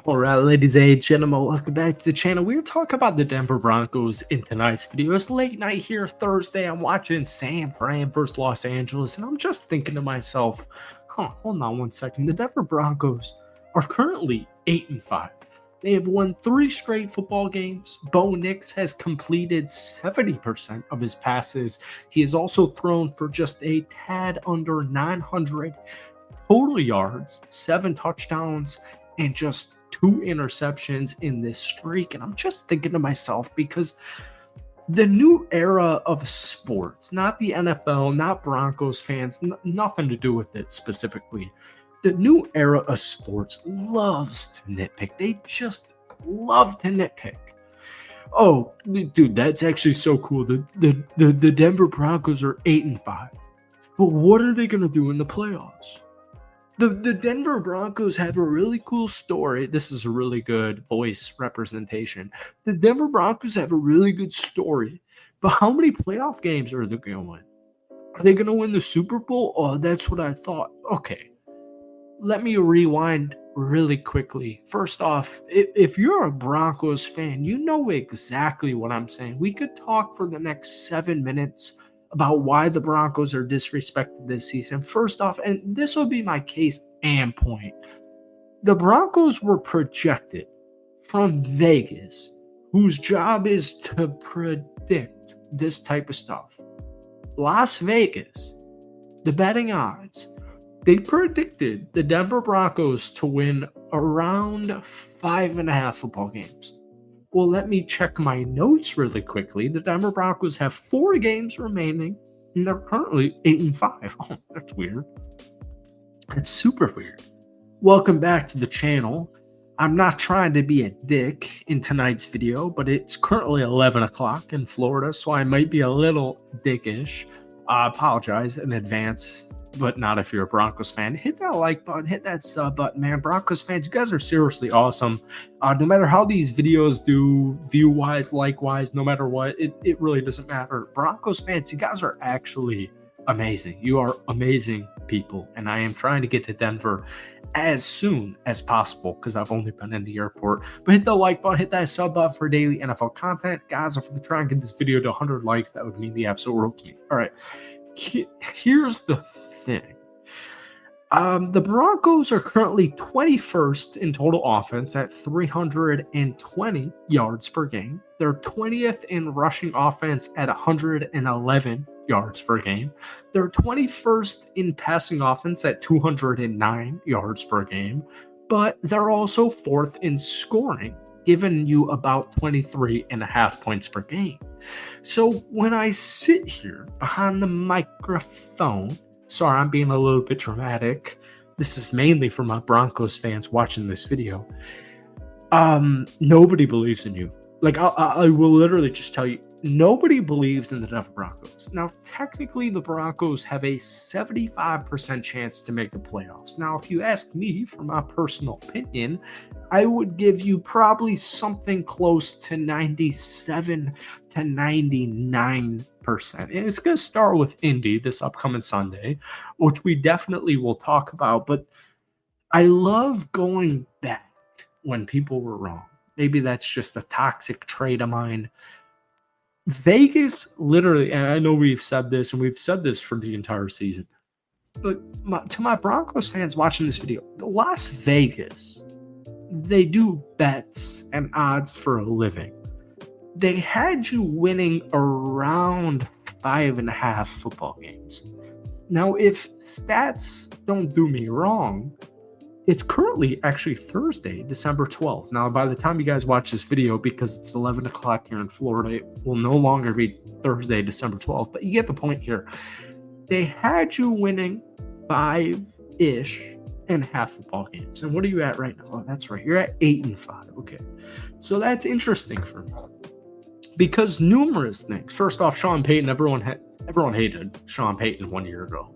All right, ladies and gentlemen, welcome back to the channel. We're talking about the Denver Broncos in tonight's video. It's late night here, Thursday. I'm watching San Fran versus Los Angeles, and I'm just thinking to myself, hold on one second. The Denver Broncos are currently 8-5. They have won 3 straight football games. Bo Nix has completed 70% of his passes. He has also thrown for just a tad under 900 total yards, 7 touchdowns, and just 2 interceptions in this streak. And I'm just thinking to myself, because the new era of sports, not the NFL, not Broncos fans, nothing to do with it specifically. The new era of sports loves to nitpick. They just love to nitpick. Oh, dude, that's actually so cool. The Denver Broncos are 8-5. But what are they going to do in the playoffs? The Denver Broncos have a really cool story. This is a really good voice representation. The Denver Broncos have a really good story. But how many playoff games are they going to win? Are they going to win the Super Bowl? Oh, that's what I thought. Okay. Let me rewind really quickly. First off, if you're a Broncos fan, you know exactly what I'm saying. We could talk for the next 7 minutes about why the Broncos are disrespected this season. First off, and this will be my case and point, the Broncos were projected from Vegas, whose job is to predict this type of stuff. Las Vegas, the betting odds, they predicted the Denver Broncos to win around 5.5 football games. Well, let me check my notes really quickly. The Denver Broncos have 4 games remaining, and they're currently 8-5. Oh, that's weird. That's super weird. Welcome back to the channel. I'm not trying to be a dick in tonight's video, but it's currently 11 o'clock in Florida, so I might be a little dickish. I apologize in advance, but not if you're a Broncos fan. Hit that like button, hit that sub button, man. Broncos fans, you guys are seriously awesome. No matter how these videos do, view-wise, like-wise, no matter what, it really doesn't matter. Broncos fans, you guys are actually amazing. You are amazing people, and I am trying to get to Denver as soon as possible because I've only been in the airport. But hit the like button, hit that sub button for daily NFL content. Guys, if we try and get this video to 100 likes, that would mean the absolute world to me. All right. Here's the thing. The Broncos are currently 21st in total offense at 320 yards per game. They're 20th in rushing offense at 111 yards per game. They're 21st in passing offense at 209 yards per game. But they're also 4th in scoring, giving you about 23.5 points per game. So when I sit here behind the microphone, sorry, I'm being a little bit dramatic. This is mainly for my Broncos fans watching this video. Nobody believes in you. Like, I will literally just tell you, nobody believes in the Denver Broncos. Now, technically, the Broncos have a 75% chance to make the playoffs. Now, if you ask me, for my personal opinion, I would give you probably something close to 97 to 99%. And it's going to start with Indy this upcoming Sunday, which we definitely will talk about. But I love going back when people were wrong. Maybe that's just a toxic trait of mine. Vegas, literally, and I know we've said this, and we've said this for the entire season, but to my Broncos fans watching this video, Las Vegas, they do bets and odds for a living. They had you winning around 5.5 football games. Now, if stats don't do me wrong, it's currently actually Thursday, December 12th. Now, by the time you guys watch this video, because it's 11 o'clock here in Florida, it will no longer be Thursday, December 12th. But you get the point here. They had you winning 5-ish and half football games. And what are you at right now? Oh, that's right. You're at 8-5. Okay. So that's interesting for me. Because numerous things. First off, Sean Payton, everyone hated Sean Payton 1 year ago.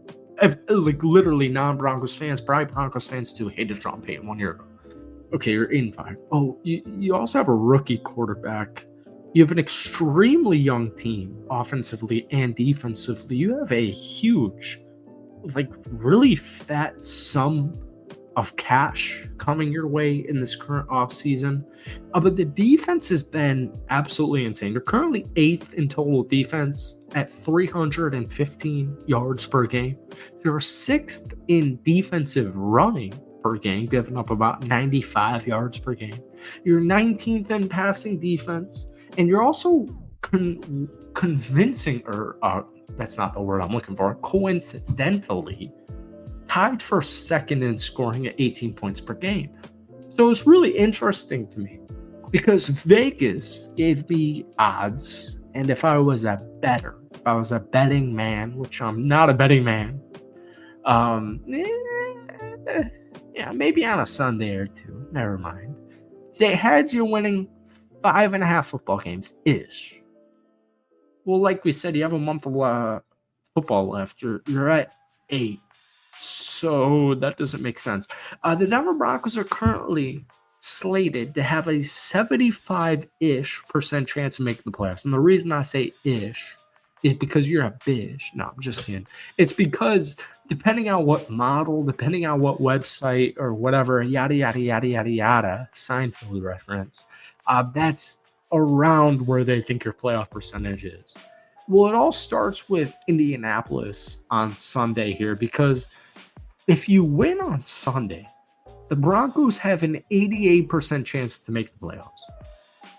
Like, literally, non-Broncos fans, probably Broncos fans too, hated Sean Payton 1 year ago. Okay, you're 8-5. Oh, you also have a rookie quarterback. You have an extremely young team, offensively and defensively. You have a huge, like, really fat sum of cash coming your way in this current offseason. But the defense has been absolutely insane. They're currently 8th in total defense at 315 yards per game. They're 6th in defensive running per game, giving up about 95 yards per game. You're 19th in passing defense, and you're also convincing, or that's not the word I'm looking for, coincidentally tied for second in scoring at 18 points per game. So it's really interesting to me because Vegas gave me odds, and if I was a betting man, which I'm not a betting man, yeah, maybe on a Sunday or two, never mind. They had you winning 5.5 football games ish. Well, like we said, you have a month of football left. You're at 8. So that doesn't make sense. The Denver Broncos are currently slated to have a 75-ish% chance of making the playoffs. And the reason I say ish is because you're a bish. No, I'm just kidding. It's because depending on what model, depending on what website or whatever, yada, yada, yada, yada, yada, Seinfeld reference, that's around where they think your playoff percentage is. Well, it all starts with Indianapolis on Sunday here, because if you win on Sunday, the Broncos have an 88% chance to make the playoffs.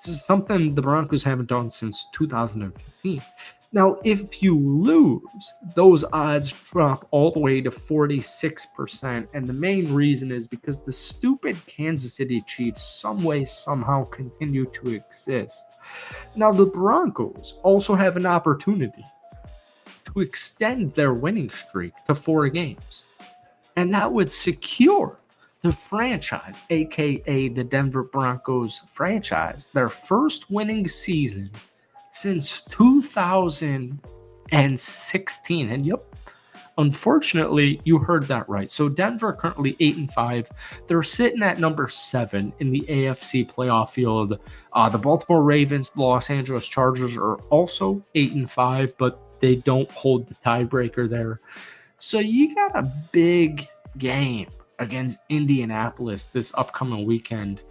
Something the Broncos haven't done since 2015. Now, if you lose, those odds drop all the way to 46%. And the main reason is because the stupid Kansas City Chiefs some way, somehow continue to exist. Now, the Broncos also have an opportunity to extend their winning streak to 4 games. And that would secure the franchise, aka the Denver Broncos franchise, their first winning season since 2016. And yep, unfortunately, you heard that right. So Denver currently 8-5. They're sitting at number 7 in the AFC playoff field. The Baltimore Ravens, the Los Angeles Chargers are also 8-5, but they don't hold the tiebreaker there. So you got a big game against Indianapolis this upcoming weekend.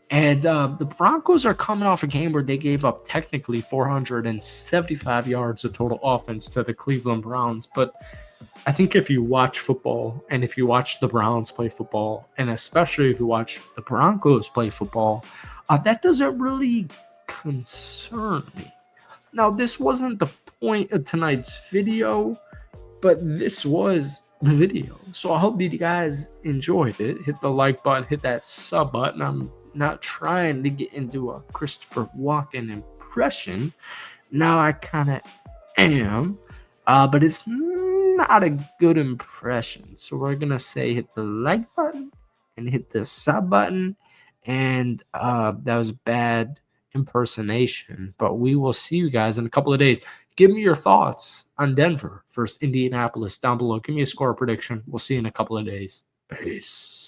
And the Broncos are coming off a game where they gave up technically 475 yards of total offense to the Cleveland Browns. But I think if you watch football, and if you watch the Browns play football, and especially if you watch the Broncos play football, that doesn't really concern me. Now, this wasn't the point of tonight's video, but this was the video. So I hope you guys enjoyed it. Hit the like button, hit that sub button. I'm not trying to get into a Christopher Walken impression. Now I kind of am, but it's not a good impression. So we're going to say hit the like button and hit the sub button. And that was bad impersonation, but we will see you guys in a couple of days. Give me your thoughts on Denver versus Indianapolis down below. Give me a score prediction. We'll see you in a couple of days. Peace.